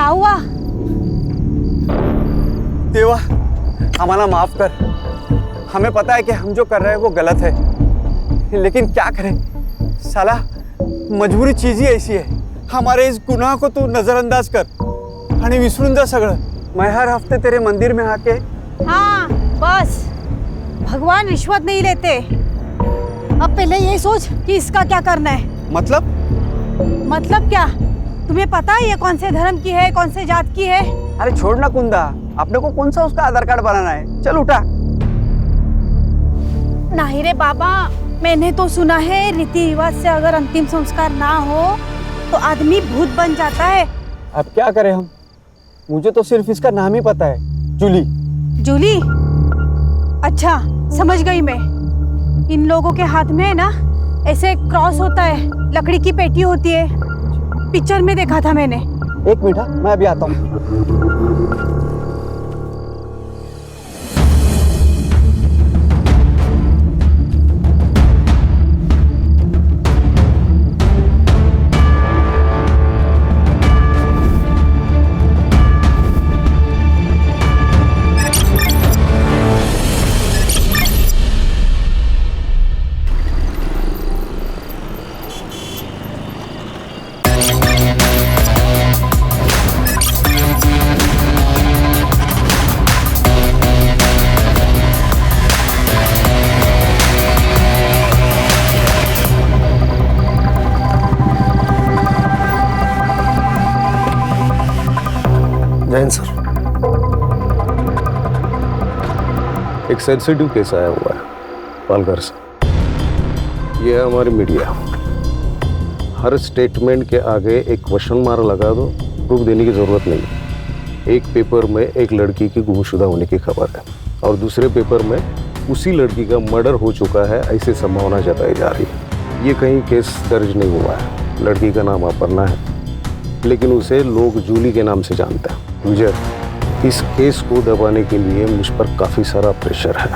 हुआ? देवा, हमारा माफ कर। हमें पता है कि हम जो कर रहे हैं वो गलत है, लेकिन क्या करें साला, मजबूरी चीज ही ऐसी है। हमारे इस गुनाह को तू नजरअंदाज कर आणि विसरून जा सगळं। मैं हर हफ्ते तेरे मंदिर में आके। हाँ बस, भगवान रिश्वत नहीं लेते। अब पहले ये सोच कि इसका क्या करना है। मतलब क्या? तुम्हें पता है ये कौन से धर्म की है, कौन से जात की है? अरे छोड़ ना कुंदा, अपने को कौन सा उसका आधार कार्ड बनाना है। चल उठा। नहीं रे बाबा, मैंने तो सुना है रीति रिवाज से अगर अंतिम संस्कार ना हो तो आदमी भूत बन जाता है। अब क्या करें हम? मुझे तो सिर्फ इसका नाम ही पता है, जूली। जूली? अच्छा समझ गई मैं। इन लोगों के हाथ में ना ऐसे क्रॉस होता है, लकड़ी की पेटी होती है, पिक्चर में देखा था मैंने। एक मिनट, मैं अभी आता हूँ। जैन सर, एक सेंसिटिव केस आया हुआ है पालघर से। ये है हमारी मीडिया। हर स्टेटमेंट के आगे एक क्वेश्चन मार्क लगा दो, प्रूफ देने की जरूरत नहीं। एक पेपर में एक लड़की की गुमशुदा होने की खबर है और दूसरे पेपर में उसी लड़की का मर्डर हो चुका है, ऐसी संभावना जताई जा रही है। ये कहीं केस दर्ज नहीं हुआ है। लड़की का नाम अपर्णा है, लेकिन उसे लोग जूली के नाम से जानते हैं। विजय, इस केस को दबाने के लिए मुझ पर काफी सारा प्रेशर है।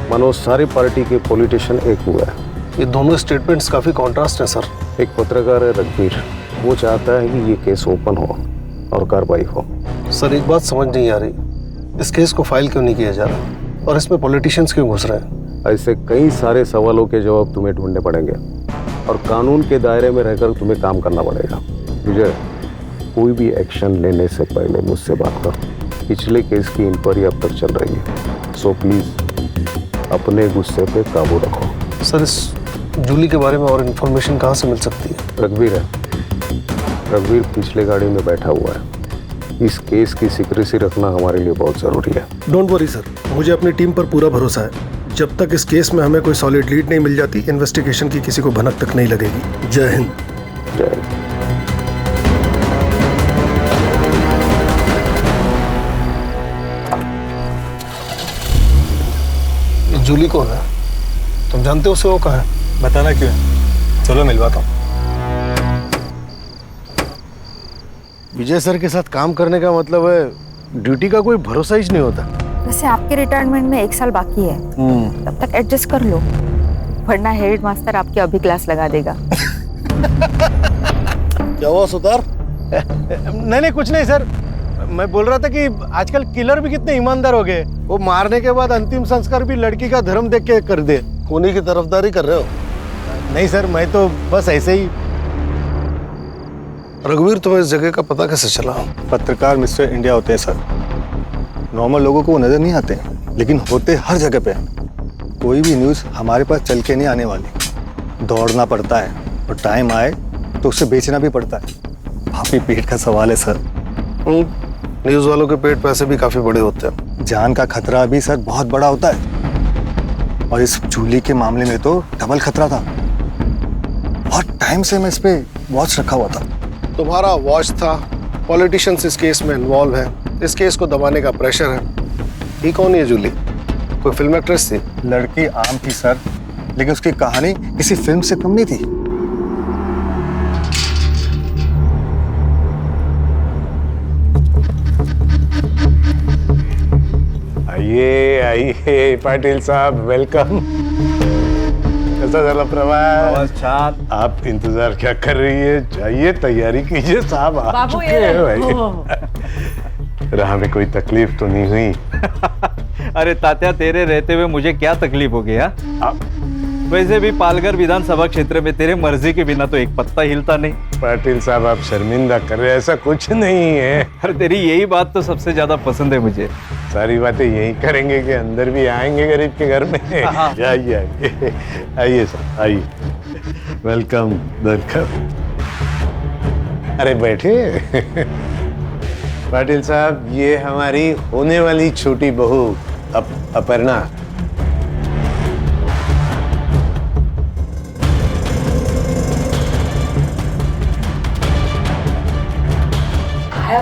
मानो सारी पार्टी के पॉलिटिशियन एक हुआ है। ये दोनों स्टेटमेंट्स काफी कॉन्ट्रास्ट है सर। एक पत्रकार है रघुवीर, वो चाहता है कि ये केस ओपन हो और कार्रवाई हो। सर एक बात समझ नहीं आ रही, इस केस को फाइल क्यों नहीं किया जा रहा और इसमें पॉलिटिशियंस क्यों घुस रहे हैं? ऐसे कई सारे सवालों के जवाब तुम्हें ढूंढने पड़ेंगे और कानून के दायरे में रहकर तुम्हें काम करना पड़ेगा। विजय, कोई भी एक्शन लेने से पहले मुझसे बात करो। पिछले केस की इंक्वायरी अब तक चल रही है, सो प्लीज अपने गुस्से पे काबू रखो। सर इस जूली के बारे में और इन्फॉर्मेशन कहाँ से मिल सकती है? रघुवीर है, रघुवीर पिछले गाड़ी में बैठा हुआ है। इस केस की सीक्रेसी रखना हमारे लिए बहुत जरूरी है। डोंट वरी सर, मुझे अपनी टीम पर पूरा भरोसा है। जब तक इस केस में हमें कोई सॉलिड लीड नहीं मिल जाती, इन्वेस्टिगेशन की किसी को भनक तक नहीं लगेगी। जय हिंद। जय हिंद। जूली कौन है? तुम जानते हो उसे? वो कहाँ है? बताना क्यों है? चलो मिलवाता हूँ। विजय सर के साथ काम करने का मतलब है ड्यूटी का कोई भरोसा ही नहीं होता। वैसे आपके रिटायरमेंट में 1 साल बाकी है, तब तक एडजस्ट कर लो, वरना हेड मास्टर आपकी अभी क्लास लगा देगा। क्या हुआ सुतार? नहीं कुछ नहीं सर, मैं बोल रहा था कि आजकल किलर भी कितने ईमानदार हो गए। वो मारने के बाद अंतिम संस्कार भी लड़की का धर्म देख के कर दे। खूनी की तरफदारी कर रहे हो? नहीं सर, मैं तो बस ऐसे ही। रघुवीर, तुम्हें इस जगह का पता कैसे चला? पत्रकार मिस्टर इंडिया होते हैं सर, नॉर्मल लोगों को वो नजर नहीं आते, लेकिन होते हर जगह पे। कोई भी न्यूज़ हमारे पास चल के नहीं आने वाली, दौड़ना पड़ता है और टाइम आए तो उसे बेचना भी पड़ता है। काफी पेट का सवाल है सर। न्यूज़ वालों के पेट पैसे भी काफी बड़े होते हैं। जान का खतरा भी सर बहुत बड़ा होता है, और इस जूली के मामले में तो डबल खतरा था। बहुत टाइम से मैं इस पे वॉच रखा हुआ था। तुम्हारा वॉच था, पॉलिटिशियंस इस केस में इन्वॉल्व है, इस केस को दबाने का प्रेशर है। ये कौन है जूली? कोई फिल्म एक्ट्रेस थी? लड़की आम थी सर, लेकिन उसकी कहानी किसी फिल्म से कम नहीं थी। आइए आइए पाटिल साहब, वेलकम। कैसा चला प्रवास? बस छान। आप इंतजार क्या कर रही है? जाइए तैयारी कीजिए, साहब आ बाबू चुके ये हैं भाई। राह में कोई तकलीफ तो नहीं हुई? अरे तात्या, तेरे रहते हुए मुझे क्या तकलीफ हो गया? वैसे भी पालघर विधानसभा क्षेत्र में तेरे मर्जी के बिना तो एक पत्ता हिलता नहीं। पाटिल साहब, आप शर्मिंदा कर रहे हैं, ऐसा कुछ नहीं है। अरे तेरी यही बात तो सबसे ज्यादा पसंद है मुझे। सारी बातें यही करेंगे कि अंदर भी आएंगे गरीब के घर में? आइए आइए आइए सर, आइए। Welcome welcome. अरे बैठे। पाटिल साहब, ये हमारी होने वाली छोटी बहू अपर्णा।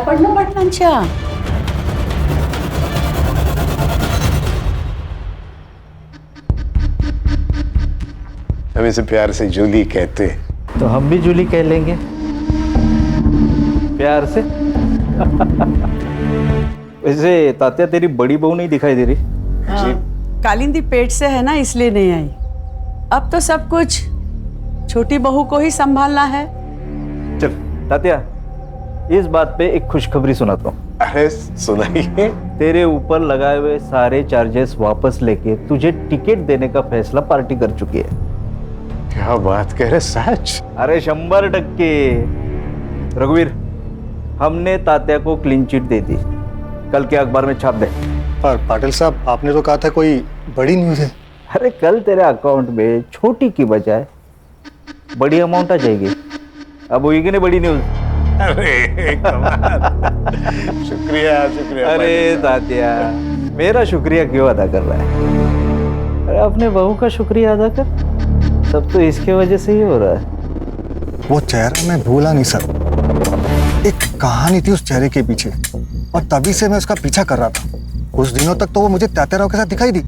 पडणं पाटलांच्या हम इसे प्यार से जूली कहते हैं। तो हम भी जूली कह लेंगे प्यार से। वैसे तात्या, तेरी बड़ी बहू नहीं दिखाई दे रही? कालिंदी पेट से है ना, इसलिए नहीं आई। अब तो सब कुछ छोटी बहू को ही संभालना है। चल तात्या, इस बात पे एक खुशखबरी सुनाता हूँ। अरे सुनाइए। तेरे ऊपर लगाए हुए सारे चार्जेस वापस लेके तुझे टिकट देने का फैसला पार्टी कर चुकी है। क्या बात कह रहे, सच? अरे 100%। रघुवीर, हमने तात्या को क्लीन चिट दे दी, कल के अखबार में छाप दे। पर पाटिल साहब, आपने तो कहा था कोई बड़ी न्यूज़ है। अरे कल तेरे अकाउंट में छोटी की बजाय बड़ी अमाउंट आ जाएगी। अब होगी कि नहीं बड़ी न्यूज? अरे कमाल। शुक्रिया शुक्रिया। अरे तात्या, मेरा शुक्रिया क्यों अदा कर रहा है? अरे अपने बहू का शुक्रिया अदा कर। सब तो इसके वजह से ही हो रहा है। वो चेहरा मैं भूला नहीं सर। एक कहानी थी उस चेहरे के पीछे, और तभी से मैं उसका पीछा कर रहा था। कुछ दिनों तक तो वो मुझे तात्याराव के साथ दिखाई दी,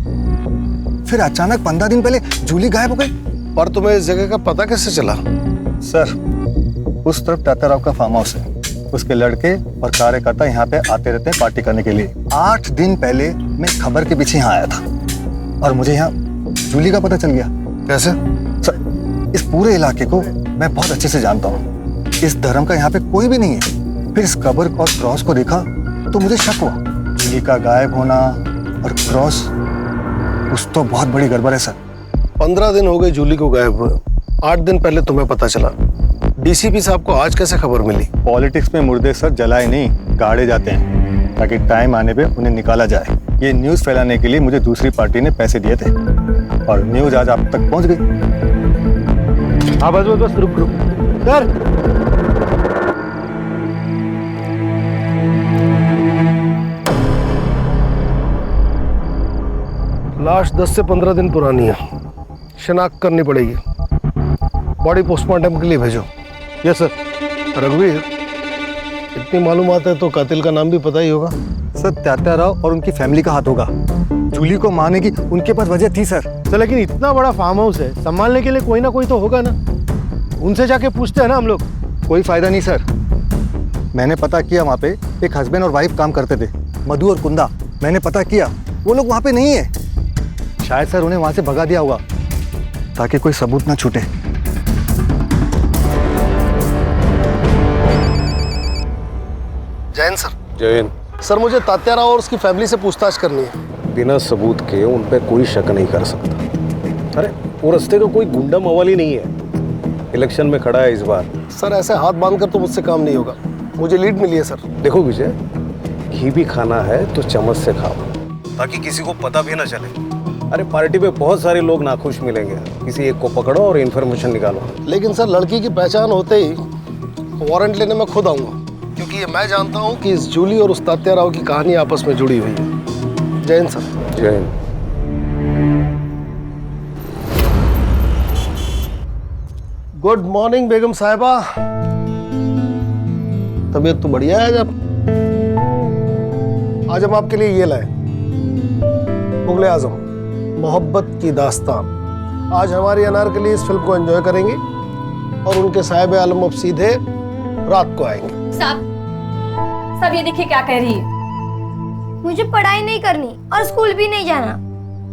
फिर अचानक 15 दिन पहले जूली गायब हो गई। पर तुम्हें इस जगह का पता कैसे चला? सर, उस तरफ तात्याराव का फार्म हाउस है। उसके लड़के और कार्यकर्ता यहाँ पे आते रहते हैं पार्टी करने के लिए। 8 दिन पहले मैं खबर के पीछे यहाँ आया था और मुझे यहाँ जूली का पता चल गया। कैसे? सर, इस पूरे इलाके को मैं बहुत अच्छे से जानता हूँ। इस धर्म का यहाँ पे कोई भी नहीं है। फिर इस कब्र और क्रॉस को देखा तो मुझे शक हुआ। जूली का गायब होना और क्रॉस, कुछ तो बहुत बड़ी गड़बड़ है सर। 15 दिन हो गए जूली को गायब हुए। 8 दिन पहले तुम्हें पता चला। डीसीपी साहब को आज कैसे खबर मिली? पॉलिटिक्स में मुर्दे सर जलाए नहीं, गाड़े जाते हैं, ताकि टाइम आने पे उन्हें निकाला जाए। ये न्यूज़ फैलाने के लिए मुझे दूसरी पार्टी ने पैसे दिए थे और न्यूज़ आज आप तक पहुंच गई। हाँ बस बस बस, रुक रुक सर। लाश 10 से 15 दिन पुरानी है, शिनाख्त करनी पड़ेगी। बॉडी पोस्टमार्टम के लिए भेजो। Yes sir. रघुवीर, इतनी मालूमात है तो कातिल का नाम भी पता ही होगा। सर, तात्याराव और उनकी फैमिली का हाथ होगा। जूली को मारने की उनके पास वजह थी सर। तो लेकिन इतना बड़ा फार्म हाउस है, संभालने के लिए कोई ना कोई तो होगा ना। उनसे जाके पूछते हैं ना हम लोग। कोई फायदा नहीं सर। मैंने पता किया, वहाँ पे एक हस्बैंड और वाइफ काम करते थे, मधु और कुंदा। मैंने पता किया, वो लोग वहाँ पे नहीं है। शायद सर उन्हें वहाँ से भगा दिया होगा ताकि कोई सबूत ना छूटे। जैन सर। जैन, सर, मुझे तात्याराव और उसकी फैमिली से पूछताछ करनी है। बिना सबूत के उन पे कोई शक नहीं कर सकता। अरे वो रास्ते का कोई गुंडा मवाली नहीं है। इलेक्शन में खड़ा है इस बार। सर, ऐसे हाथ बांधकर तो मुझसे काम नहीं होगा। मुझे लीड मिली है सर। देखो विजय, घी भी खाना है तो चम्मच से खाओ, ताकि किसी को पता भी ना चले। अरे पार्टी पे बहुत सारे लोग नाखुश मिलेंगे, किसी एक को पकड़ो और इन्फॉर्मेशन निकालो। लेकिन सर, लड़की की पहचान होते ही वारंट लेने में खुद आऊंगा, क्योंकि ये मैं जानता हूँ कि इस जूली और उस तात्याराव की कहानी आपस में जुड़ी हुई है। Jain sir. Jain. Good morning बेगम साहिबा। तबीयत तो बढ़िया है। आज हम आपके लिए ये लाए, मुगले आजम मोहब्बत की दास्तान। आज हमारी अनारकली इस फिल्म को एंजॉय करेंगे और उनके साहिब आलम अब सीधे रात को आएंगे। सब ये देखिए क्या कह रही है। मुझे पढ़ाई नहीं करनी और स्कूल भी नहीं जाना।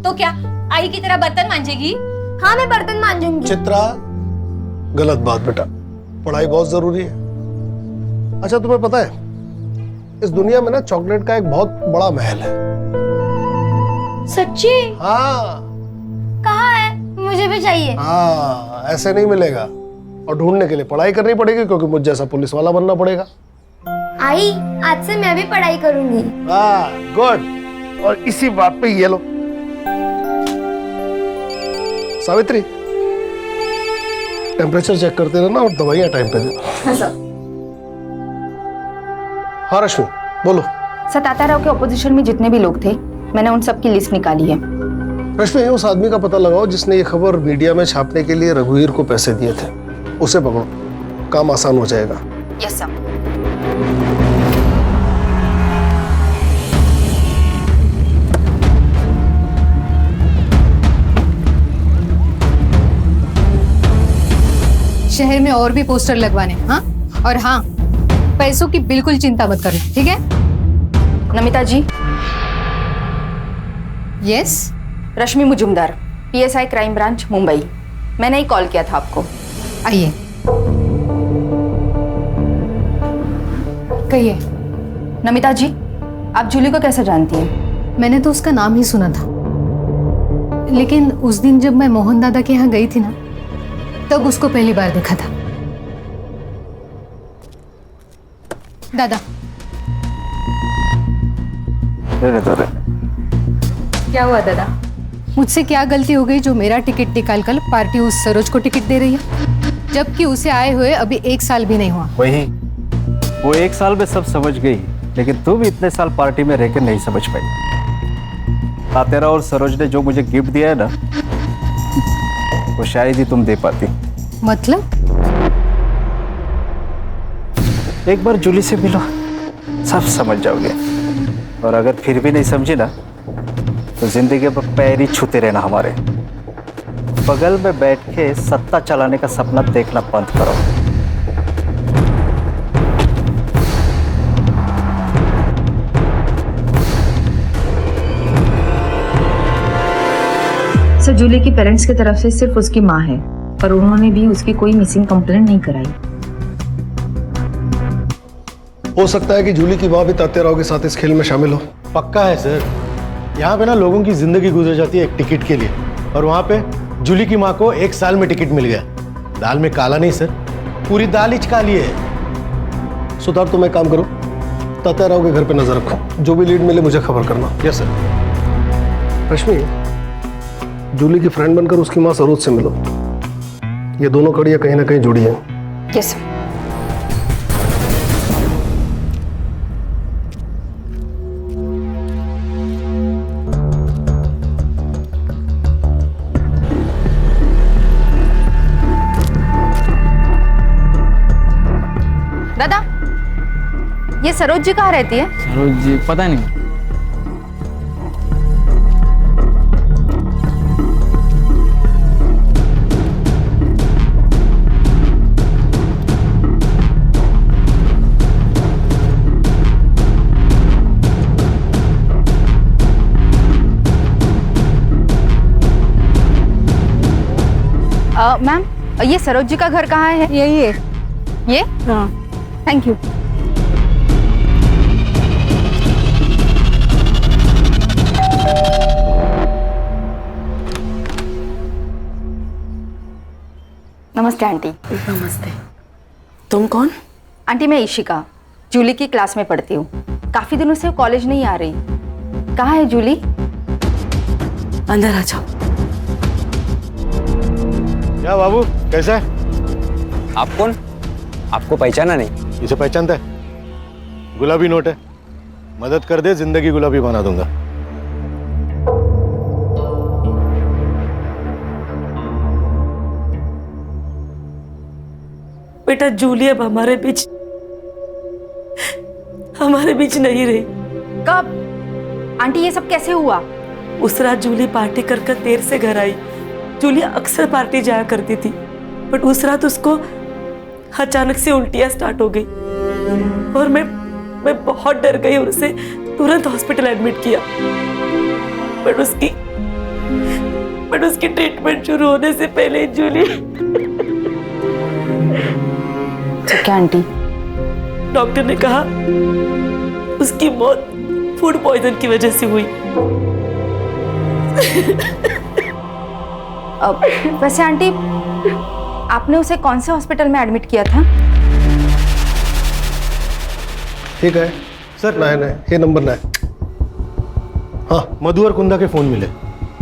तो क्या आई की तरह बर्तन मांजेगी? हाँ मैं बर्तन मांजूंगी। चित्रा, गलत बात बेटा, पढ़ाई बहुत जरूरी है। अच्छा तुम्हें पता है इस दुनिया में ना चॉकलेट का एक बहुत बड़ा महल है। सच्ची? हाँ। कहाँ है? मुझे भी चाहिए। हाँ, ऐसे नहीं मिलेगा और ढूंढने के लिए पढ़ाई करनी पड़ेगी, क्योंकि मुझ जैसा पुलिस वाला बनना पड़ेगा। आई, आज से मैं भी पढ़ाई करूंगी। हाँ, गुड। और इसी बात पे ये लो सावित्री, टेम्परेचर चेक करते रहना और दवाइयां टाइम पे देना। हाँ सर। हाँ रश्मि बोलो। सर, तात्याराव के ऑपोजिशन में जितने भी लोग थे मैंने उन सब की लिस्ट निकाली है। रश्मि, उस आदमी का पता लगाओ जिसने ये खबर मीडिया में छापने के लिए रघुवीर को पैसे दिए थे, उसे पकड़ो, काम आसान हो जाएगा। Yes sir. शहर में और भी पोस्टर लगवाने, हाँ? और हाँ, पैसों की बिल्कुल चिंता मत करो, ठीक है? Namita ji. Yes. Rashmi Mujumdar, PSI crime branch Mumbai. मैंने ही कॉल किया था आपको। आइए, कहिए। नमिता जी, आप जूली को कैसे जानती हैं? मैंने तो उसका नाम ही सुना था, लेकिन उस दिन जब मैं मोहन दादा के यहाँ गई थी ना, तब उसको पहली बार देखा था। दादा, क्या हुआ दादा? मुझसे क्या गलती हो गई जो मेरा टिकट निकाल कर पार्टी उस सरोज को टिकट दे रही है, जबकि उसे आए हुए अभी 1 साल भी नहीं हुआ? वही, वो 1 साल में सब समझ गई, लेकिन तू भी इतने साल पार्टी में रहकर नहीं समझ पाई। तात्याराव और सरोज ने जो मुझे गिफ्ट दिया है ना, वो शायद ही तुम दे पाती। मतलब? एक बार जूली से मिलो, सब समझ जाओगे। और अगर फिर भी नहीं समझी ना, तो जिंदगी में पैर ही छूते रहना हमारे। बगल में बैठ के सत्ता चलाने का सपना देखना बंद करो। सर, जूली की पेरेंट्स की तरफ से सिर्फ उसकी माँ है, पर उन्होंने भी उसकी कोई मिसिंग कंप्लेंट नहीं कराई। हो सकता है कि जूली की माँ भी तात्याराव के साथ इस खेल में शामिल हो। पक्का है सर, यहाँ पे ना लोगों की जिंदगी गुजर जाती है एक टिकट के लिए, और वहाँ पे जूली की माँ को 1 साल में टिकट मिल गया। दाल में काला नहीं सर, पूरी दाल ही काली है। सुधार, तुम एक काम करो, तात्याराव के घर पे नजर रखो, जो भी लीड मिले मुझे खबर करना। Yes sir. रश्मि, जूली की फ्रेंड बनकर उसकी माँ सरोज से मिलो, ये दोनों कड़ियाँ कहीं ना कहीं जुड़ी हैं। Yes sir. दादा, ये सरोज जी कहाँ रहती है? सरोज जी पता नहीं। मैम, ये सरोज जी का घर कहाँ है? यही है। ये? हाँ। Thank you. नमस्ते आंटी। नमस्ते। तुम कौन? आंटी, मैं इशिका, जूली की क्लास में पढ़ती हूँ। काफी दिनों से कॉलेज नहीं आ रही। कहाँ है जूली? अंदर आ जाओ। क्या बाबू, कैसा है? आप कौन? आपको पहचाना नहीं? इसे पहचानता है? गुलाबी नोट है, मदद कर दे, जिंदगी गुलाबी बना दूंगा। बेटा, जूली अब हमारे बीच नहीं रही। कब? आंटी, ये सब कैसे हुआ? उस रात जूली पार्टी कर देर से घर आई। जूली अक्सर पार्टी जाया करती थी, बट उस रात उसको अचानक से उल्टियां स्टार्ट हो गई और मैं बहुत डर गई और उसे तुरंत हॉस्पिटल एडमिट किया, बट बट उसकी ट्रीटमेंट शुरू होने से पहले जूली ठीक है आंटी। डॉक्टर ने कहा उसकी मौत फूड पॉइजन की वजह से हुई। वैसे आंटी आपने उसे कौन से हॉस्पिटल में एडमिट किया था? ठीक है सर, नहीं ये नंबर ना है। हाँ, मधु और कुंदा के फोन मिले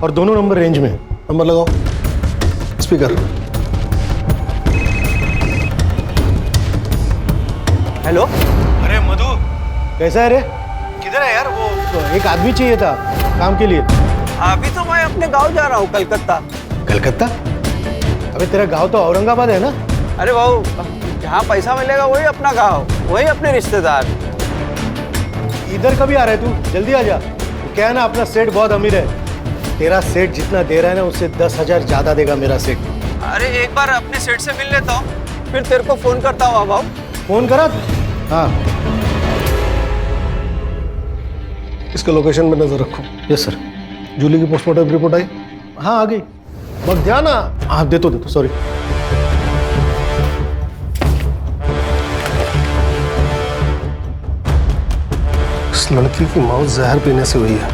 और दोनों नंबर रेंज में है। नंबर लगाओ, स्पीकर। हेलो। अरे मधु, कैसा है रे? किधर है यार? वो एक आदमी चाहिए था काम के लिए। अभी तो मैं अपने गांव जा रहा हूँ, कलकत्ता। कलकत्ता? अबे तेरा गांव तो औरंगाबाद है ना? अरे बाबू, जहाँ पैसा मिलेगा वही अपना गांव, वही अपने रिश्तेदार। इधर कभी आ रहा है तू? जल्दी आ जा। क्या है ना, अपना सेठ बहुत अमीर है। तेरा सेठ जितना दे रहा है ना, उससे 10,000 ज्यादा देगा मेरा सेठ। अरे एक बार अपने सेठ से मिल लेता हूँ, फिर तेरे को फोन करता हूँ। बाबू फोन करा? हाँ, इसके लोकेशन में नजर रखो। Yes sir. जूली की पोस्टमार्टम रिपोर्ट आई? हाँ, आ गई। मत ध्यान। हाँ, दे तो सॉरी। इस लड़की की मौत जहर पीने से हुई है।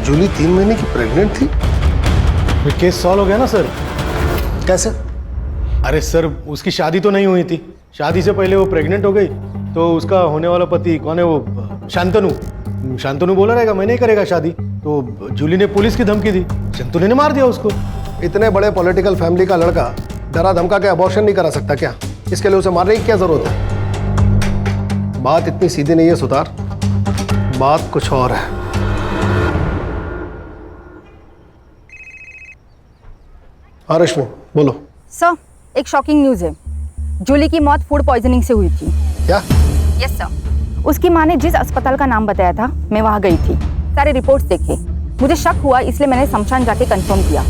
जूली 3 महीने की प्रेग्नेंट थी। फिर केस सॉल्व हो गया ना सर। कैसे? अरे सर, उसकी शादी तो नहीं हुई थी। शादी से पहले वो प्रेग्नेंट हो गई, तो उसका होने वाला पति कौन है वो? शांतनु बोला रहेगा मैं नहीं करेगा शादी, तो जूली ने पुलिस की धमकी दी, शांतनु ने मार दिया उसको। इतने बड़े पॉलिटिकल फैमिली का लड़का डरा धमका के अबॉर्शन नहीं करा सकता क्या? इसके लिए उसे मारने की क्या जरूरत है? बात इतनी सीधी नहीं है सुतार, बात कुछ और है। हाँ रश्मि, बोलो। सर, एक शॉकिंग न्यूज है। जूली की मौत फूड पॉइजनिंग से हुई थी। क्या? Yes sir. उसकी माँ ने जिस अस्पताल का नाम बताया था, मैं वहाँ गई थी, सारे रिपोर्ट्स देखे। मुझे शक हुआ, इसलिए मैंने शमशान जाके कंफर्म किया।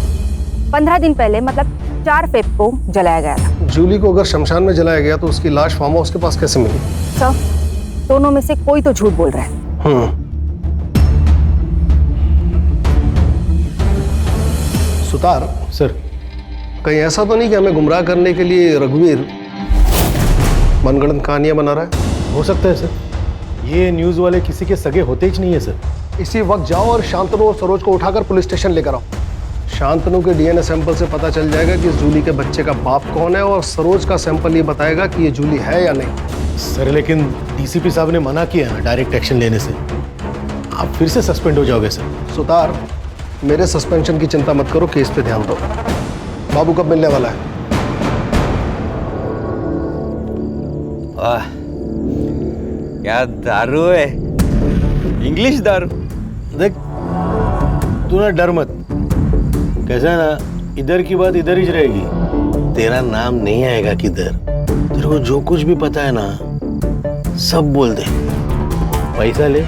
15 दिन पहले, मतलब 4 फेब को जलाया गया था। जूली को अगर शमशान में जलाया गया तो उसकी लाश फार्म हाउस के पास कैसे मिली? सर, दोनों में से कोई तो झूठ बोल रहा है। सुतार सर, कहीं ऐसा तो नहीं कि हमें गुमराह करने के लिए रघुवीर मनगढ़ंत कहानियां बना रहा है? हो सकता है सर। ये न्यूज़ वाले किसी के सगे होते ही नहीं है सर। इसी वक्त जाओ और शांतनु और सरोज को उठाकर पुलिस स्टेशन लेकर आओ। शांतनु के डीएनए सैंपल से पता चल जाएगा कि इस जूली के बच्चे का बाप कौन है, और सरोज का सैंपल ये बताएगा कि ये जूली है या नहीं। सर, लेकिन डीसीपी साहब ने मना किया ना डायरेक्ट एक्शन लेने से। आप फिर से सस्पेंड हो जाओगे सर। सुतार, मेरे सस्पेंशन की चिंता मत करो, केस पे ध्यान दो। बाबू कब मिलने वाला है? क्या दारू है, इंग्लिश दारू। देख, तू ना डर मत। कैसा है ना, इधर की बात इधर ही रहेगी। तेरा नाम नहीं आएगा किधर। तेरे को जो कुछ भी पता है ना, सब बोल दे। पैसा ले,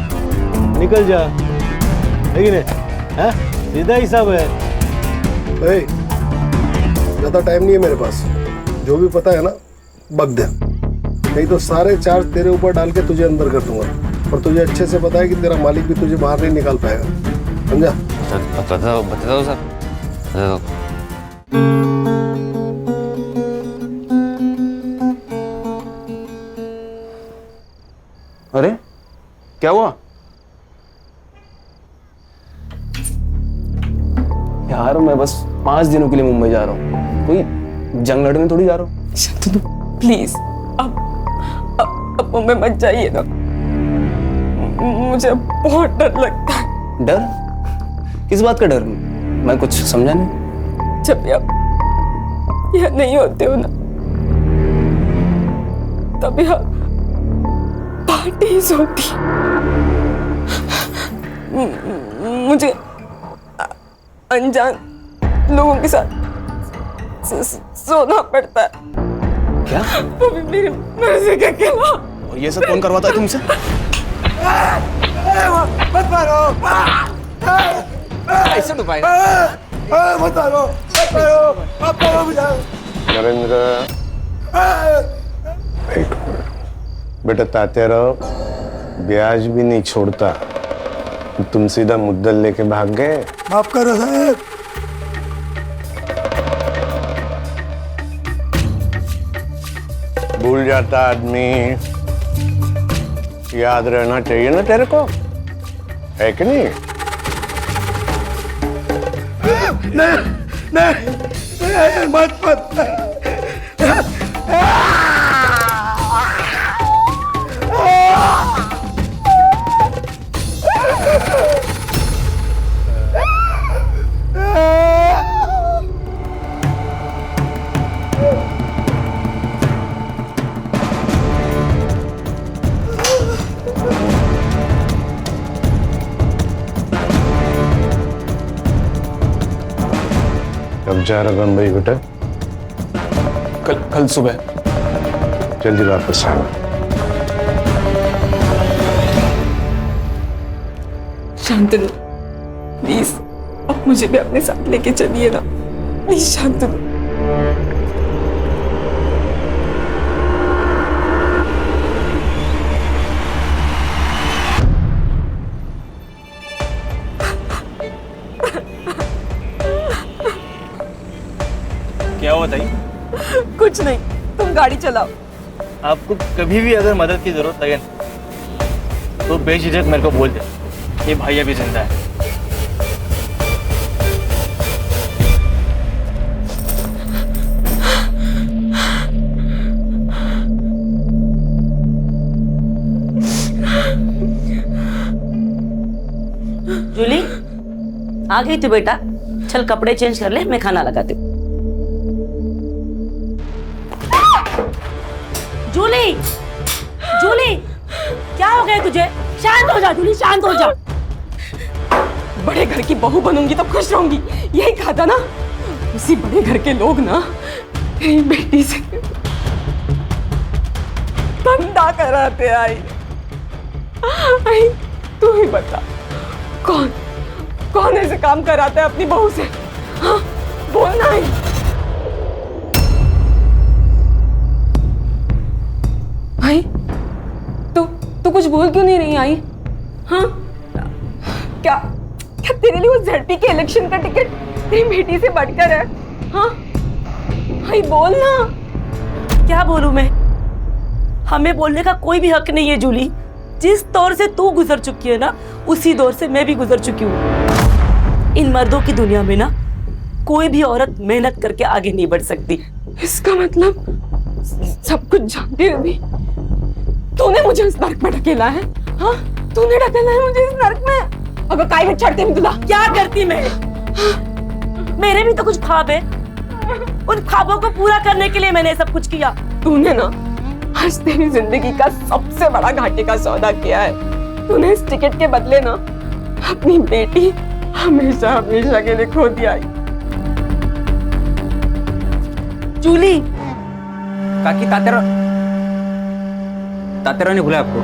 निकल जा। है कि नहीं? हाँ, सीधा हिसाब है। ज्यादा टाइम नहीं है मेरे पास। जो भी पता है ना, बक दे, नहीं तो सारे चार्ज तेरे ऊपर डाल के तुझे अंदर कर दूंगा। और तुझे अच्छे से पता है कि तेरा मालिक भी तुझे बाहर नहीं निकाल पाएगा, समझा? बता दो सर। अरे क्या हुआ यार? मैं बस 5 दिनों के लिए मुंबई जा रहा हूँ, कोई जंग लड़ने थोड़ी जा रहा हूँ। शांतनु प्लीज, अब मुंबई मत जाइए ना, मुझे बहुत डर लगता है। डर? किस बात का डर? मैं कुछ समझा नहीं। जब भी आप यहाँ नहीं होते हो ना, तब यहाँ पार्टीज होती। मुझे अनजान लोगों के साथ सोना पड़ता है। क्या? वो भी मेरी मर्जी के खिलाफ। ये सब कौन करवाता है तुमसे? मत मारो, ऐसे डुबाए। मत मारो, मत मारो मुझे। नरेंद्र, वेट बेटा, तात्याराव ब्याज भी नहीं छोड़ता, तुम सीधा मुद्दल लेके भाग गए। माफ करो साहब। भूल जाता आदमी, याद रहना चाहिए ना तेरे को, है कि नहीं? नहीं, मत। कब जा रहा बम्बई बेटा? कल सुबह। जल्दी वापस आना। शांतनु प्लीज, अब मुझे भी अपने साथ लेके चलिए ना, प्लीज शांतनु। क्या हुआ बताइए? कुछ नहीं, तुम गाड़ी चलाओ। आपको कभी भी अगर मदद की जरूरत लगे तो बेझिझक मेरे को बोल दे, ये भाई अभी जिंदा है। जूली आ गई तू बेटा, चल कपड़े चेंज कर ले, मैं खाना लगाती हूँ। जूली, जूली क्या हो गया तुझे? शांत हो जा जूली, शांत हो जा। बड़े घर की बहू बनूंगी तो खुश रहूंगी, यही कहा था ना। उसी बड़े घर के लोग ना तेरी बेटी से धंधा कराते आई। तू ही बता, कौन ऐसे काम कराता है अपनी बहू से? हाँ, बोलना ही। भाई तू कुछ बोल क्यों नहीं रही आई? हाँ, क्या तेरे लिए वो ZP के इलेक्शन का टिकट तेरी बेटी से बढ़कर है? हाँ भाई बोल ना। क्या बोलूं मैं? हमें बोलने का कोई भी हक नहीं है जूली। जिस दौर से तू गुजर चुकी है ना, उसी दौर से मैं भी गुजर चुकी हूँ। इन मर्दों की दुनिया में ना कोई भी औरत मेहनत करके आगे नहीं बढ़ सकती। इसका मतलब सब कुछ जानती रही तूने मुझे इस नर्क में ढकेला है? हाँ, तूने ढकेला है मुझे इस नर्क में। अगर काय में छड़ते में तुला क्या करती मैं? मेरे भी तो कुछ ख्वाब है, उन ख्वाबों को पूरा करने के लिए मैंने सब कुछ किया। तूने ना आज तेरी जिंदगी का सबसे बड़ा घाटे का सौदा किया है। तूने इस टिकट के बदले ना अपनी बेटी हमेशा हमेशा के लिए खो दिया। जूली, काकी तातेरा ने बुलाया आपको?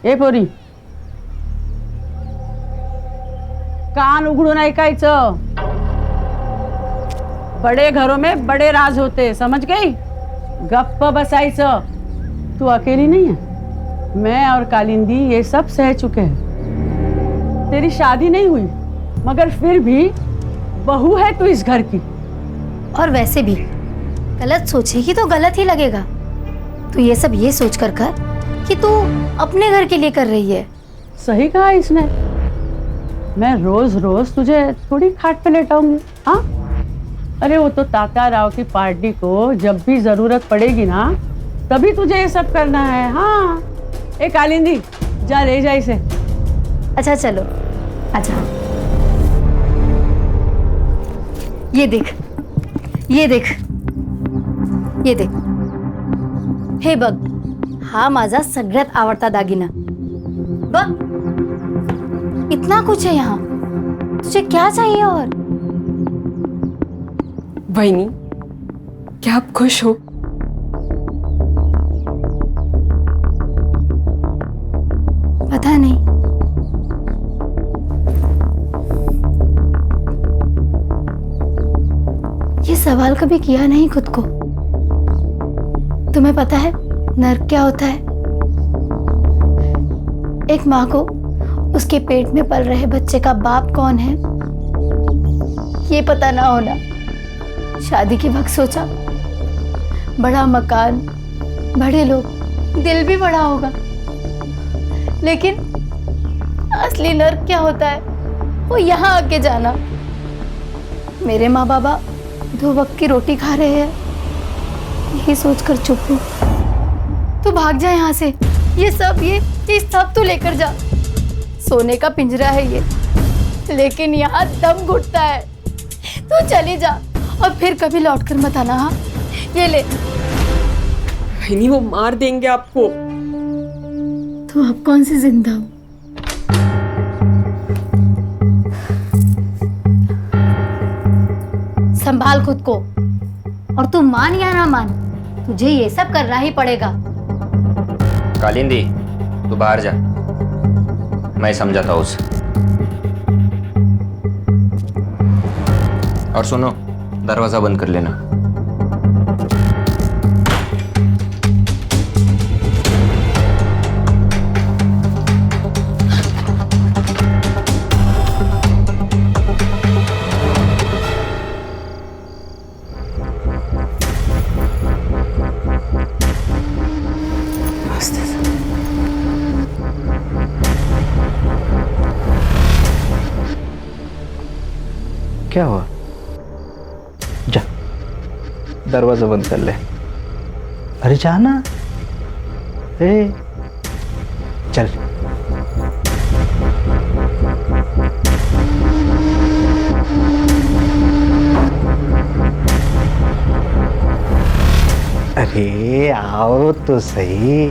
ए पोरी, कान उघडून ऐकायचं। बड़े घरों में बड़े राज होते, समझ गई? गप्प बसायचं। तू अकेली नहीं है, मैं और कालिंदी ये सब सह चुके हैं। तेरी शादी नहीं हुई मगर फिर भी बहू है तू इस घर की। और वैसे भी गलत सोचेगी तो गलत ही लगेगा। तो ये सब ये सोच कर कि तू अपने घर के लिए कर रही है। सही कहा इसने। मैं रोज रोज तुझे थोड़ी खाट पे लेटाऊंगी। हाँ, अरे वो तो तात्या राव की पार्टी को जब भी जरूरत पड़ेगी ना, तभी तुझे ये सब करना है। हाँ, ए कालिंदी, जा ले जा इसे। अच्छा चलो, अच्छा ये देख, ये देख, ये देख, हे बघ, हा माझा सगळ्यात आवडता दागिना बघ। इतना कुछ है यहाँ, तुझे क्या चाहिए? और वहीनी, क्या आप खुश हो? पता नहीं। ये सवाल कभी किया नहीं खुद को। तुम्हें पता है नर्क क्या होता है? एक माँ को उसके पेट में पल रहे बच्चे का बाप कौन है ये पता ना होना। शादी के वक्त सोचा बड़ा मकान, बड़े लोग, दिल भी बड़ा होगा, लेकिन असली नर्क क्या होता है वो यहाँ आके जाना। मेरे माँ बाबा 2 वक्त की रोटी खा रहे हैं, यही सोचकर चुप हूँ। तू भाग जा यहाँ से। ये सब तू लेकर जा। सोने का पिंजरा है ये, लेकिन यहाँ दम घुटता है। तू चली जा और फिर कभी लौटकर मत आना। हाँ, ये ले। नहीं, वो मार देंगे आपको। तू अब कौन सी जिंदा हो? संभाल खुद को। और तू मान या ना मान, तुझे ये सब करना ही पड़ेगा। कालिंदी, तू बाहर जा, मैं समझाता हूँ उसे। और सुनो, दरवाजा बंद कर लेना। क्या हुआ? जा, दरवाजा बंद कर ले। अरे जाना। चल। अरे आओ तो सही।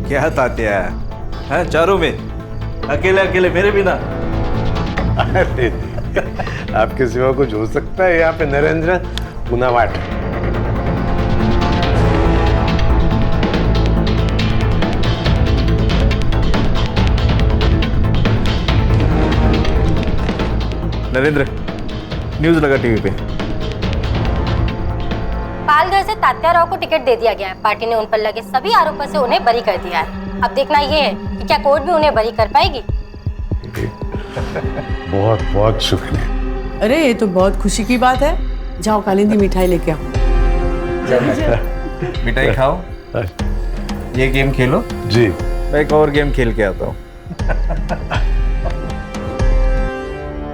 क्या तात्या है चारों में, अकेले अकेले मेरे बिना? अरे आपके सिवा कुछ हो सकता है यहाँ पे? नरेंद्र पुनावाट। नरेंद्र, न्यूज लगा टीवी पे। पालघर से तात्या राव को टिकट दे दिया गया है। पार्टी ने उन पर लगे सभी आरोपों से उन्हें बरी कर दिया है। अब देखना ये है कि क्या कोर्ट भी उन्हें बरी कर पाएगी। बहुत बहुत शुक्रिया। अरे ये तो बहुत खुशी की बात है। जाओ कालिंदी, मिठाई लेके आओ। मिठाई खाओ, ये गेम खेलो। जी, मैं एक और गेम खेल के आता हूँ।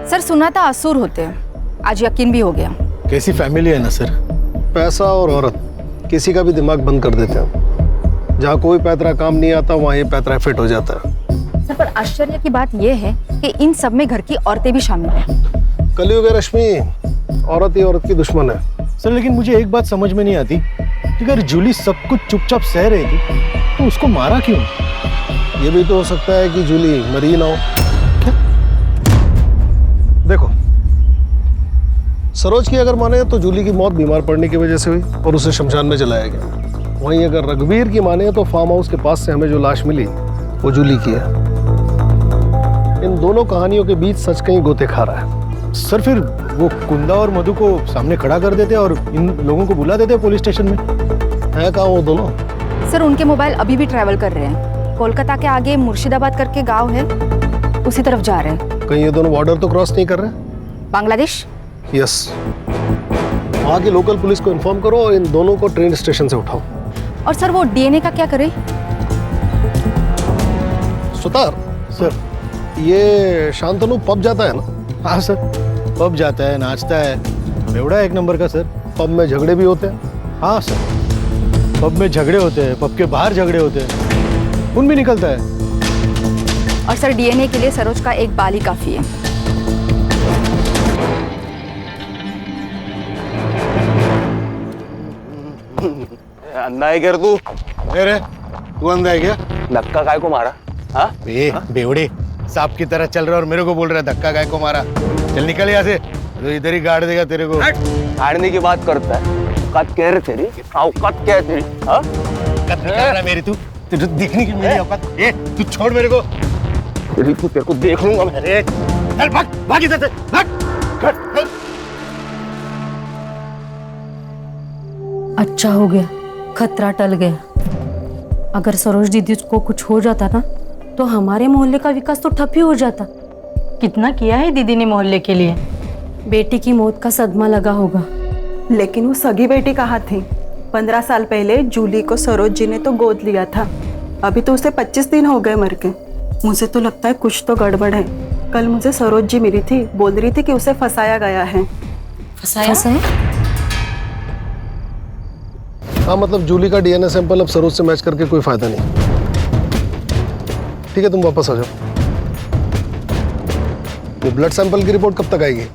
सर सुना था असुर होते हैं, आज यकीन भी हो गया। कैसी फैमिली है ना सर, पैसा और औरत किसी का भी दिमाग बंद कर देते हैं। जहाँ कोई पैतरा काम नहीं आता वहाँ ये पैतरा फिट हो जाता है। सर पर आश्चर्य की बात यह है कि इन सब में घर की औरतें भी शामिल हैं। कलयुग है रश्मि, औरत ही औरत की दुश्मन है। सर लेकिन मुझे एक बात समझ में नहीं आती कि अगर जूली सब कुछ चुपचाप सह रही थी तो उसको मारा क्यों? ये भी तो हो सकता है कि जूली मरी ना हो। क्या? देखो, सरोज की अगर माने तो जूली की मौत बीमार पड़ने की वजह से हुई और उसे शमशान में जलाया गया। वहीं अगर रघुवीर की माने तो फार्म हाउस के पास से हमें जो लाश मिली वो जूली की है। इन दोनों कहानियों के बीच सच कहीं गोते खा रहा है। सर फिर वो कुंदा और मधु को सामने खड़ा कर देते और इन लोगों को बुला देते पुलिस स्टेशन में। है कहाँ वो दोनों? सर उनके मोबाइल अभी भी ट्रैवल कर रहे हैं। कोलकाता के आगे मुर्शिदाबाद करके गांव है, उसी तरफ जा रहे हैं। कहीं ये दोनों बॉर्डर तो क्रॉस नहीं कर रहे? बांग्लादेश? यस। वहाँ की लोकल पुलिस को इन्फॉर्म करो और इन दोनों को ट्रेन स्टेशन से उठाओ। और सर वो डीएनए का क्या करें? सुतार सर, ये शांतनु पब जाता है ना? हाँ सर, पब जाता है, नाचता है, बेवड़ा एक नंबर का सर। पब में झगड़े भी होते हैं? हाँ सर, पब में झगड़े होते हैं, पब के बाहर झगड़े होते हैं, खून भी निकलता है। और सर डीएनए के लिए सरोज का एक बाल ही काफी है। अंधा है क्या तू? अरे तू अंधा है क्या? धक्का काय को मारा? हाँ बेवड़े सांप की तरह चल रहा और मेरे को बोल रहा है धक्का काय को मारा। चल निकल यहाँ से, तो इधर ही गाड़ देगा तेरे को। गाड़ने की बात करता है, औकात क्या है तेरी? औकात क्या है तेरी? हाँ औकात निकाल रहा मेरी, तू तुझे दिखने की मेरी औकात। ए तू छोड़ मेरे को, तेरे को देख लूंगा मैं। चल भाग भाग इधर से, भाग। अच्छा हो गया, खतरा टल गया। अगर सरोज दीदी को कुछ हो जाता ना तो हमारे मोहल्ले का विकास तो ठप ही हो जाता। कितना किया है दीदी ने मोहल्ले के लिए। बेटी की मौत का सदमा लगा होगा, लेकिन वो सगी बेटी कहाँ थी? 15 साल पहले जूली को सरोज जी ने तो गोद लिया था। अभी तो उसे 25 दिन हो गए मर के। मुझे तो लगता है कुछ तो गड़बड़ है। कल मुझे सरोज जी मिली थी, बोल रही थी कि उसे फंसाया गया है। फंसाया? हाँ मतलब जूली का डीएनए सैंपल अब सरोज से मैच करके कोई फायदा नहीं। ठीक है तुम वापस आ जाओ। ये ब्लड सैंपल की रिपोर्ट कब तक आएगी?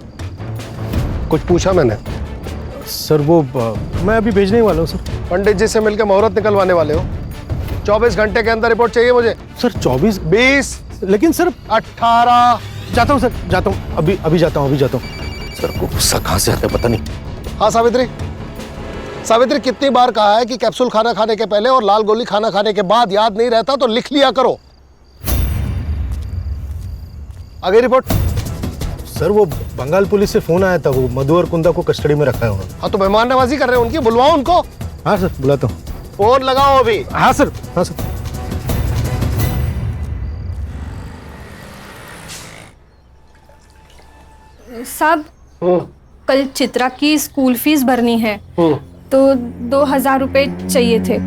कुछ पूछा मैंने? सर वो मैं अभी भेजने वाला हूँ सर। पंडित जी से मिलकर मुहूर्त निकलवाने वाले हो। 24 घंटे के अंदर रिपोर्ट चाहिए मुझे। सर 24 20 लेकिन सर 18 जाता हूँ सर, जाता हूँ, अभी जाता हूँ, सर को गुस्सा कहाँ से आता है पता नहीं। हाँ सावित्री कितनी बार कहा है कि कैप्सूल खाना खाने के पहले और लाल गोली खाना खाने के बाद याद नहीं रहता तो लिख लिया करो। आ गई रिपोर्ट? सर वो बंगाल पुलिस से फोन आया था, वो मधु और कुंदा को कस्टडी में रखा है उन्होंने। हाँ तो मेहमान नवाजी कर रहे हैं उनकी, बुलवाओ उनको। हाँ सर बुलाता हूँ। फोन लगाओ अभी। हाँ सर, हाँ सर। साहब कल चित्रा की स्कूल फीस भरनी है तो 2000 रुपए चाहिए थे।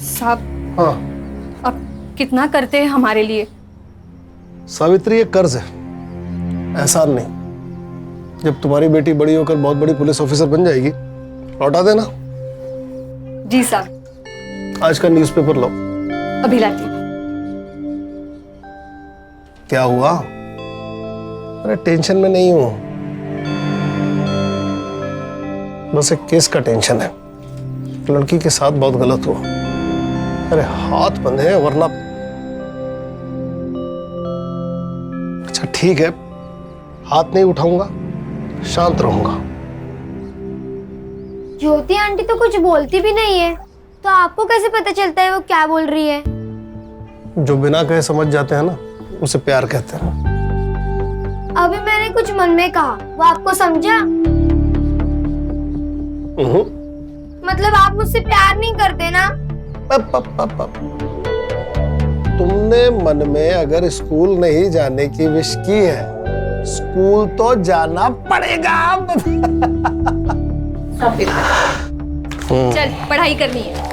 साहब हाँ अब कितना करते हैं हमारे लिए? सावित्री ये कर्ज है, एहसान नहीं। जब तुम्हारी बेटी बड़ी होकर बहुत बड़ी पुलिस ऑफिसर बन जाएगी लौटा देना। जी साहब। आज का न्यूज़पेपर लो। अभी लाती हूँ। क्या हुआ? अरे टेंशन में नहीं हूं, बस एक केस का टेंशन है। लड़की के साथ बहुत गलत हुआ। अरे हाथ बंधे हैं वरना। अच्छा ठीक है, हाथ नहीं उठाऊंगा, शांत रहूंगा। ज्योति आंटी तो कुछ बोलती भी नहीं है, तो आपको कैसे पता चलता है वो क्या बोल रही है? जो बिना कहे समझ जाते हैं ना उसे प्यार कहते हैं। अभी मैंने कुछ मन में कहा, वो आपको समझा? मतलब आप मुझसे प्यार नहीं करते ना? तुमने मन में अगर स्कूल नहीं जाने की विश की है, स्कूल तो जाना पड़ेगा। चल पढ़ाई करनी है।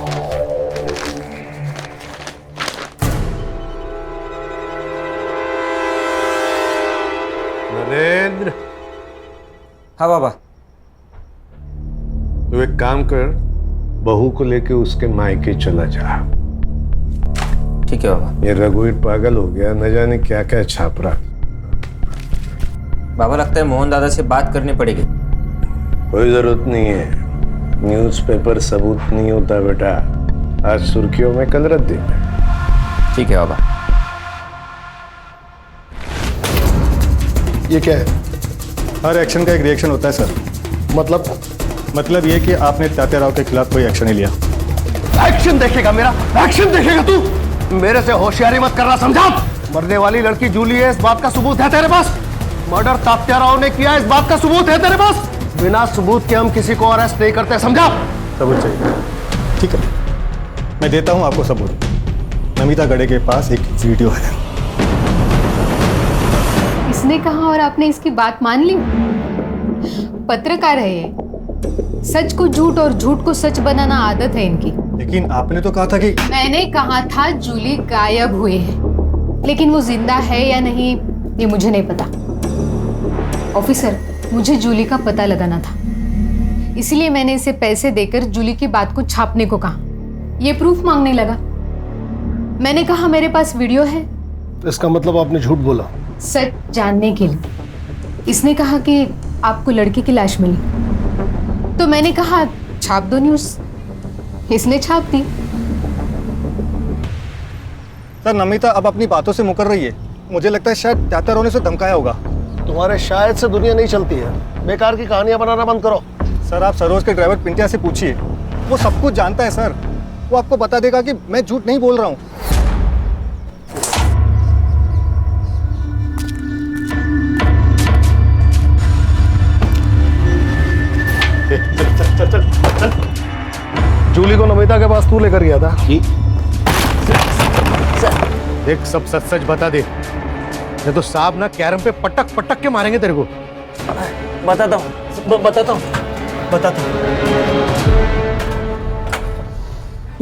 नरेंद्र। हाँ बाबा। तू एक काम कर, बहू को लेके उसके मायके चला जा। ठीक है बाबा। ये रघुवीर पागल हो गया, न जाने क्या क्या छाप रहा। बाबा लगता है मोहन दादा से बात करनी पड़ेगी। कोई जरूरत नहीं है, न्यूज़पेपर सबूत नहीं होता बेटा। आज सुर्खियों में कल रद्दी में। ठीक है बाबा। ये क्या है? हर एक्शन का एक रिएक्शन होता है सर। मतलब ये कि आपने तात्या राव के खिलाफ कोई एक्शन नहीं लिया। एक्शन देखेगा मेरा? एक्शन देखेगा तू? मेरे से होशियारी मत करना, समझा? मरने वाली लड़की जूली है, इस बात का सबूत है तेरे पास? मर्डर तात्या राव ने किया, इस बात का सबूत है तेरे पास? बिना सबूत के हम किसी को अरेस्ट नहीं करते, समझा? सबूत चाहिए? ठीक है, मैं देता हूं आपको सबूत। नमिता गड़े के पास एक वीडियो है। इसने कहा और आपने इसकी बात मान ली? पत्रकार है ये, सच को झूठ और झूठ को सच बनाना आदत है इनकी। लेकिन आपने तो कहा था कि मैंने कहा था जूली गायब हुए हैं, लेकिन वो जिंदा है या नहीं ये मुझे नहीं पता। ऑफिसर, मुझे जूली का पता लगाना था, इसलिए मैंने इसे पैसे देकर जूली की बात को छापने को कहा। ये प्रूफ मांगने लगा। मैंने कहा मेरे पास वीडियो है। इसका मतलब आपने झूठ बोला? सच जानने के लिए। इसने कहा कि आपको लड़की की लाश मिली, तो मैंने कहा छाप दो न्यूज़, इसने छाप दी। सर नमिता अब अपनी बातों से मुकर रही है। मुझे लगता है शायद त्याता रोने से धमकाया होगा। तुम्हारे शायद से दुनिया नहीं चलती है, बेकार की कहानियां बनाना बंद करो। सर आप सरोज के ड्राइवर पिंटिया से पूछिए, वो सब कुछ जानता है सर। वो आपको बता देगा कि मैं झूठ नहीं बोल रहा हूँ। चल चल चल चल। जूली को नमिता के पास तू लेकर गया था। देख सब सच सच बता दे, नहीं तो साहब ना कैरम पे पटक पटक के मारेंगे तेरे को। बताता हूँ बताता हूँ बताता हूँ।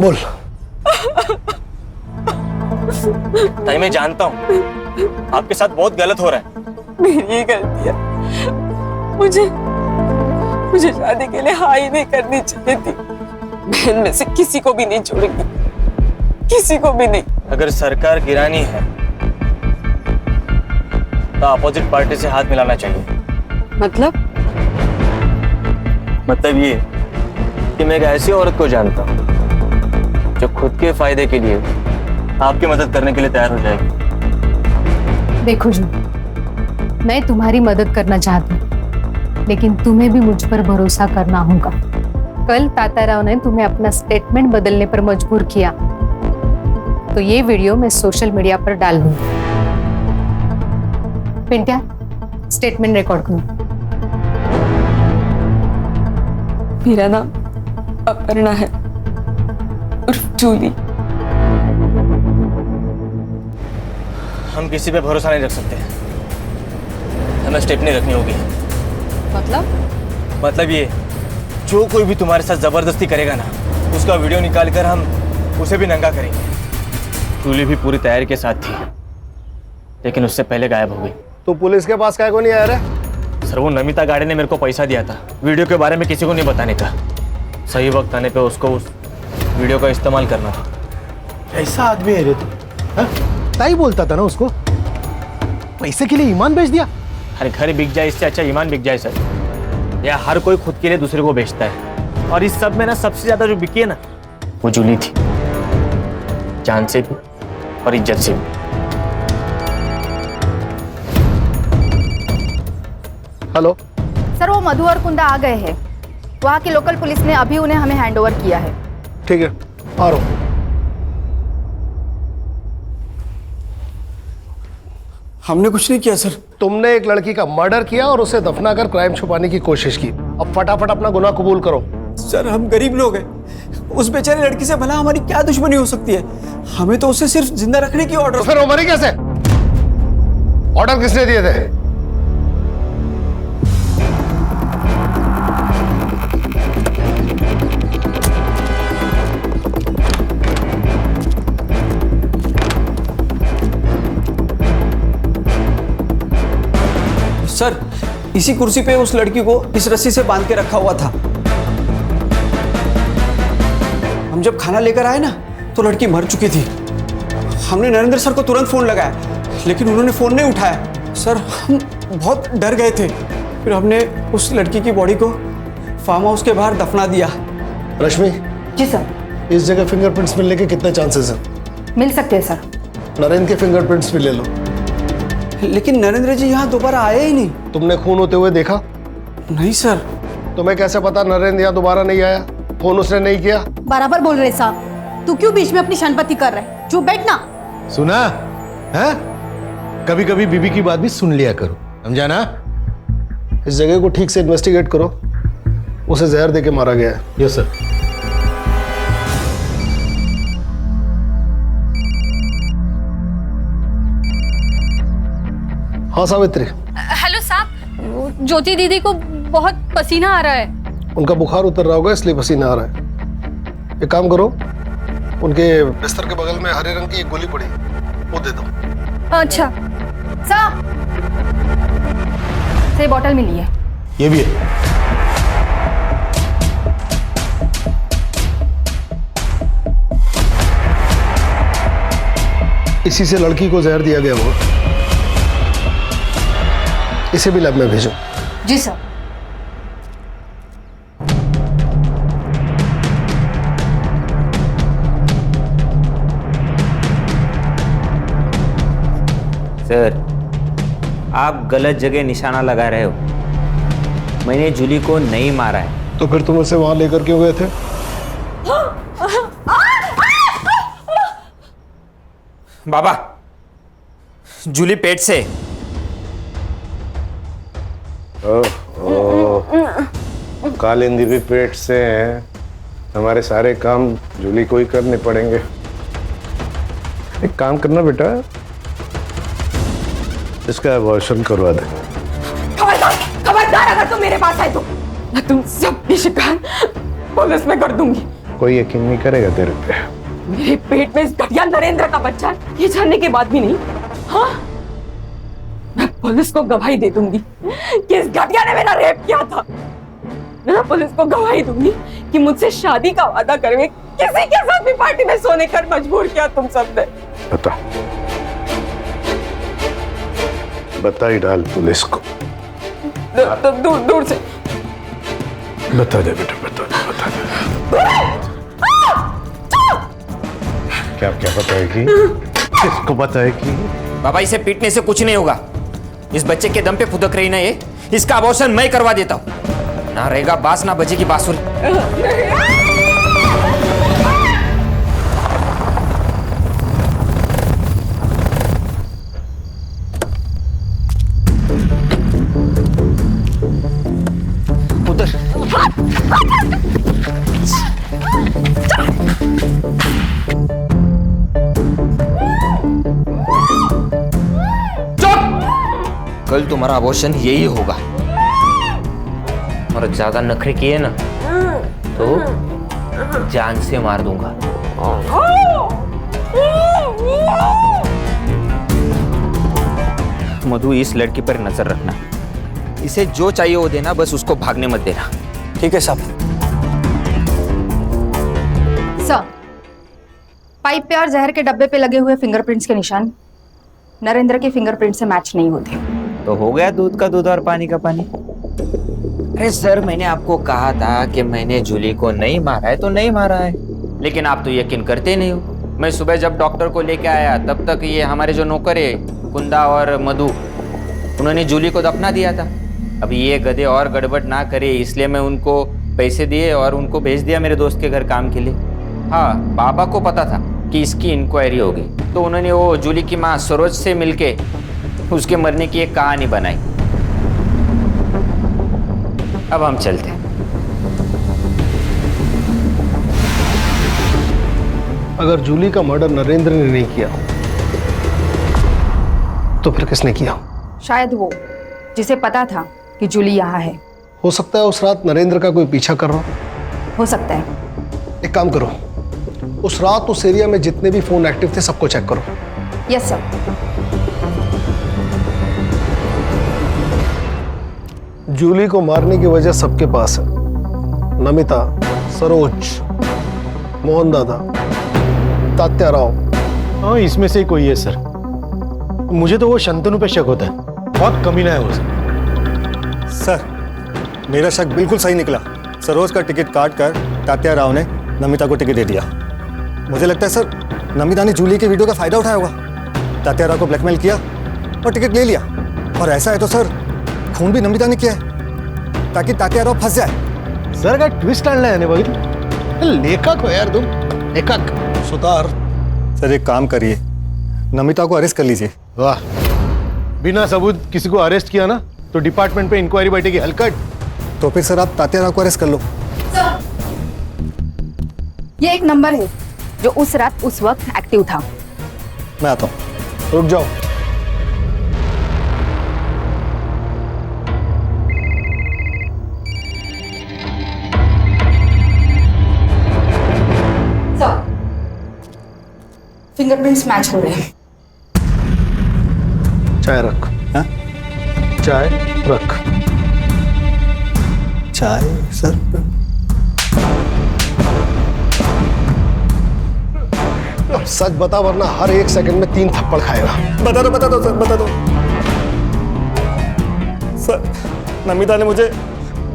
बोल। ताई मैं जानता हूँ आपके साथ बहुत गलत हो रहा है। मेरी ही गलती है। मुझे शादी के लिए हाँ ही नहीं करनी चाहिए थी। बहन में से किसी को भी नहीं छोड़ूंगी, किसी को भी नहीं। अगर सरकार गिरानी है तो अपोजिट पार्टी से हाथ मिलाना चाहिए। मतलब ये कि मैं एक ऐसी औरत को जानता हूँ जो खुद के फायदे के लिए आपकी मदद करने के लिए तैयार हो जाएगी। देखो जू, मैं तुम्हारी मदद करना चाहती हूँ, लेकिन तुम्हें भी मुझ पर भरोसा करना होगा। कल ताताराव ने तुम्हें अपना स्टेटमेंट बदलने पर मजबूर किया, तो ये वीडियो मैं सोशल मीडिया पर डाल दूंगी। पिंट्या, स्टेटमेंट रिकॉर्ड करो। मेरा नाम अपर्णा है, उर्फ जूली। हम किसी पे भरोसा नहीं रख सकते, हमें स्टेप नहीं रखनी होगी। मतलब ये, जो कोई भी तुम्हारे साथ जबरदस्ती करेगा ना, उसका वीडियो निकाल कर हम उसे भी नंगा करेंगे। जूली भी पूरी तैयारी के साथ थी, लेकिन उससे पहले गायब हो गई। तू पुलिस के पास काहे को नहीं आया रे? सर वो नमिता गाड़े ने मेरे को पैसा दिया था वीडियो के बारे में किसी को नहीं बताने का। सही वक्त आने पे उसको उस वीडियो का इस्तेमाल करना था। ऐसा आदमी है रे तू? ताई बोलता था ना उसको, पैसे के लिए ईमान बेच दिया। अरे घर बिक जाए इससे अच्छा ईमान बिक जाए सर। या हर कोई खुद के लिए दूसरे को बेचता है, और इस सब में ना सबसे ज्यादा जो बिकी है ना वो जूली थी, जान से भी और इज्जत से भी। हेलो सर, वो मधु और कुंदा आ गए हैं। वहाँ की लोकल पुलिस ने अभी उन्हें हमें हैंडओवर किया है। ठीक है, आ रहा हूं। हमने कुछ नहीं किया सर। तुमने एक लड़की का मर्डर किया और उसे दफनाकर क्राइम छुपाने की कोशिश की। अब फटाफट अपना गुनाह कबूल करो। सर हम गरीब लोग हैं, उस बेचारी लड़की से भला हमारी क्या दुश्मनी हो सकती है? हमें तो उसे सिर्फ जिंदा रखने की ऑर्डर। तो फिर वो मरी कैसे? ऑर्डर किसने दिए थे? सर इसी कुर्सी पे उस लड़की को इस रस्सी से बांध के रखा हुआ था। हम जब खाना लेकर आए ना तो लड़की मर चुकी थी। हमने नरेंद्र सर को तुरंत फोन लगाया, लेकिन उन्होंने फोन नहीं उठाया। सर हम बहुत डर गए थे। फिर हमने उस लड़की की बॉडी को फार्म हाउस के बाहर दफना दिया। रश्मि। जी सर। इस जगह फिंगरप्रिंट्स मिलने के कितने चांसेस हैं? मिल सकते हैं सर। नरेंद्र के फिंगरप्रिंट्स भी ले लो। लेकिन नरेंद्र जी यहाँ दोबारा आए ही नहीं। तुमने खून होते हुए देखा? नहीं सर। तुम्हें कैसे पता नरेंद्र यहाँ दोबारा नहीं आया? फोन उसने नहीं किया? बराबर बोल रहे साहब। तू क्यों बीच में अपनी शनपति कर रहे? चुप बैठना। सुना है? कभी कभी बीबी की बात भी सुन लिया करो, समझा ना? इस जगह को ठीक से इन्वेस्टिगेट करो। उसे जहर देके मारा गया है। Yes sir. हाँ सावित्री। हेलो साहब, ज्योति दीदी को बहुत पसीना आ रहा है। उनका बुखार उतर रहा होगा इसलिए पसीना आ रहा है। एक काम करो, उनके बिस्तर के बगल में हरे रंग की एक गोली पड़ी, वो दे दो। अच्छा साहब, से बॉटल मिली है। ये भी है। इसी से लड़की को जहर दिया गया होगा। इसे भी लैब में भेजो। जी सर। सर, आप गलत जगह निशाना लगा रहे हो। मैंने जूली को नहीं मारा है। तो फिर तुम उसे वहां लेकर क्यों गए थे? बाबा, जूली पेट से। कालिंदी भी पेट से है। हमारे सारे काम जूली को ही करने पड़ेंगे। एक काम करना बेटा, इसका अबॉर्शन करवा दे। खबरदार अगर तुम मेरे पास आए तो मैं तुम सबकी शिकायत पुलिस में कर दूंगी। कोई यकीन नहीं करेगा तेरे पे। मेरे पेट में इस घटिया नरेंद्र का बच्चा है, ये जानने के बाद भी नहीं। हाँ, मैं पुलिस को गवाही दे दूंगी कि इस घटिया ने मेरा रेप किया था। मैं पुलिस को गवाही दूंगी कि मुझसे शादी का वादा करके किसी के साथ भी पार्टी में सोने कर मजबूर किया तुम सबने। बता ही डाल पुलिस को। दूर दूर से बता दे बेटा, बता दे। क्या क्या बताएगी? किसको बताएगी? बाबा, इसे पीटने से कुछ नहीं होगा। इस बच्चे के दम पे फुदक रही ना ये, इसका अबॉर्शन मैं करवा देता हूँ। ना रहेगा बांस, ना बजेगी बांसुरी। उधर कल तुम्हारा अबॉर्शन यही होगा। और ज्यादा नखरे किए ना तो जान से मार दूंगा। मधु, इस लड़की पर नजर रखना। इसे जो चाहिए वो देना, बस उसको भागने मत देना। ठीक है साहब। सर, पाइप पे और जहर के डब्बे पे लगे हुए फिंगरप्रिंट्स के निशान नरेंद्र के फिंगरप्रिंट से मैच नहीं होते। तो हो गया दूध का दूध और पानी का पानी। अरे सर, मैंने आपको कहा था कि मैंने जूली को नहीं मारा है तो नहीं मारा है, लेकिन आप तो यकीन करते नहीं हो। मैं सुबह जब डॉक्टर को लेके आया तब तक ये हमारे जो नौकर है कुंदा और मधु, उन्होंने जूली को दफना दिया था। अब ये गधे और गड़बड़ ना करे इसलिए मैं उनको पैसे दिए और उनको भेज दिया मेरे दोस्त के घर काम के लिए। हाँ, बाबा को पता था कि इसकी इंक्वायरी होगी, तो उन्होंने वो जूली की माँ सरोज से मिलके उसके मरने की एक कहानी बनाई। अब हम चलते हैं। अगर जूली का मर्डर नरेंद्र ने नहीं किया तो फिर किसने किया? शायद वो जिसे पता था कि जूली यहाँ है। हो सकता है उस रात नरेंद्र का कोई पीछा कर रहा हो सकता है। एक काम करो, उस रात उस एरिया में जितने भी फोन एक्टिव थे सबको चेक करो। Yes sir. जूली को मारने की वजह सबके पास है। नमिता, सरोज, मोहन दादा, तात्या राव। हाँ, इसमें से ही कोई है सर। मुझे तो वो शंतनु पे शक होता है, बहुत कमीना है वो सर। मेरा शक बिल्कुल सही निकला। सरोज का टिकट काट कर तात्या राव ने नमिता को टिकट दे दिया। मुझे लगता है सर नमिता ने जूली के वीडियो का फायदा उठाया होगा। तात्या राव को ब्लैकमेल किया और टिकट ले लिया। और ऐसा है तो सर खून भी नमिता ने किया है ताकि तात्या राव फंस जाए। सर का ट्विस्ट आणला है बघितलं। लेखक हो यार तुम, लेखक। सुतार सर एक काम करिए, नमिता को अरेस्ट कर लीजिए। वाह, बिना सबूत किसी को अरेस्ट किया ना तो डिपार्टमेंट पे इंक्वायरी बैठेगी हलकट। तो फिर सर आप तात्या राव को अरेस्ट कर लो। ये एक नंबर है जो उस रात उस वक्त एक्टिव था। मैं आता हूँ। रुक जाओ। फिंगरप्रिंट्स मैच हो रहे हैं। चाय रख। हाँ? चाय रख। चाय सर? सच बता वरना हर एक सेकंड में 3 थप्पड़ खाएगा। बता दो सर, बता दो। सर नमिता ने मुझे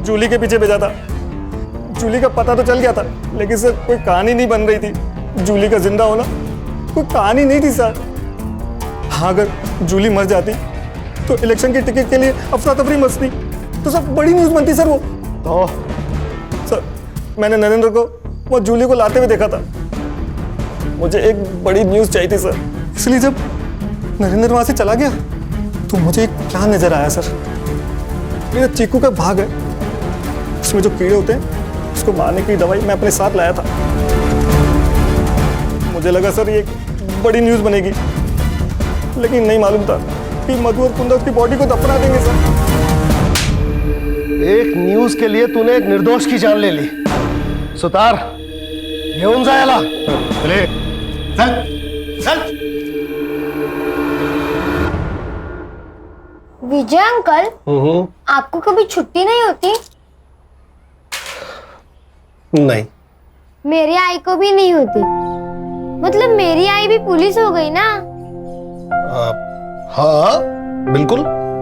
जूली के पीछे भेजा था। जूली का पता तो चल गया था, लेकिन सर कोई कहानी नहीं बन रही थी। जूली का जिंदा होना कोई कहानी नहीं थी सर। हाँ, अगर जूली मर जाती तो इलेक्शन की टिकट के लिए अफरा तफरी मचती, तो सब बड़ी न्यूज़ बनती सर वो। तो सर मैंने नरेंद्र को वो जूली को लाते हुए देखा था। मुझे एक बड़ी न्यूज़ चाहिए थी सर, इसलिए जब नरेंद्र वहाँ से चला गया तो मुझे क्या नजर आया सर, मेरा चीकू का भाग है, उसमें जो कीड़े होते हैं उसको मारने की दवाई मैं अपने साथ लाया था। मुझे लगा सर ये बड़ी न्यूज़ बनेगी, लेकिन नहीं मालूम था कि मधु और कुंदा उसकी बॉडी को दफना देंगे सर। एक न्यूज के लिए तूने एक निर्दोष की जान ले ली। सुतार, घेऊन जायला चले, चल चल। विजय अंकल, आपको कभी छुट्टी नहीं होती? नहीं, मेरी आई को भी नहीं होती। मतलब मेरी आई भी पुलिस हो गई ना? हाँ बिल्कुल,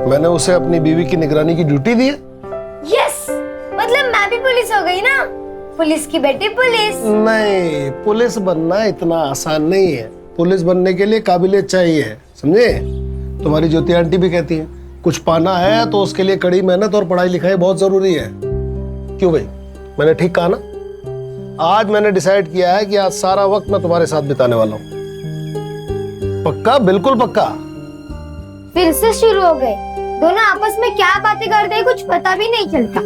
मैंने उसे अपनी बीवी की निगरानी की ड्यूटी दी है। यस, मतलब मैं भी पुलिस हो गई ना? पुलिस की बेटी पुलिस। नहीं, पुलिस बनना इतना आसान नहीं है। पुलिस बनने के लिए काबिलियत चाहिए, समझे? तुम्हारी ज्योति आंटी भी कहती है कुछ पाना है तो उसके लिए कड़ी मेहनत और पढ़ाई लिखाई बहुत जरूरी है। क्यों भाई, मैंने ठीक कहा ना? आज मैंने डिसाइड किया है कि आज सारा वक्त मैं तुम्हारे साथ बिताने वाला हूँ। पक्का? बिल्कुल पक्का। फिर से शुरू हो गए। दोनों आपस में क्या बातें करते हैं कुछ पता भी नहीं चलता।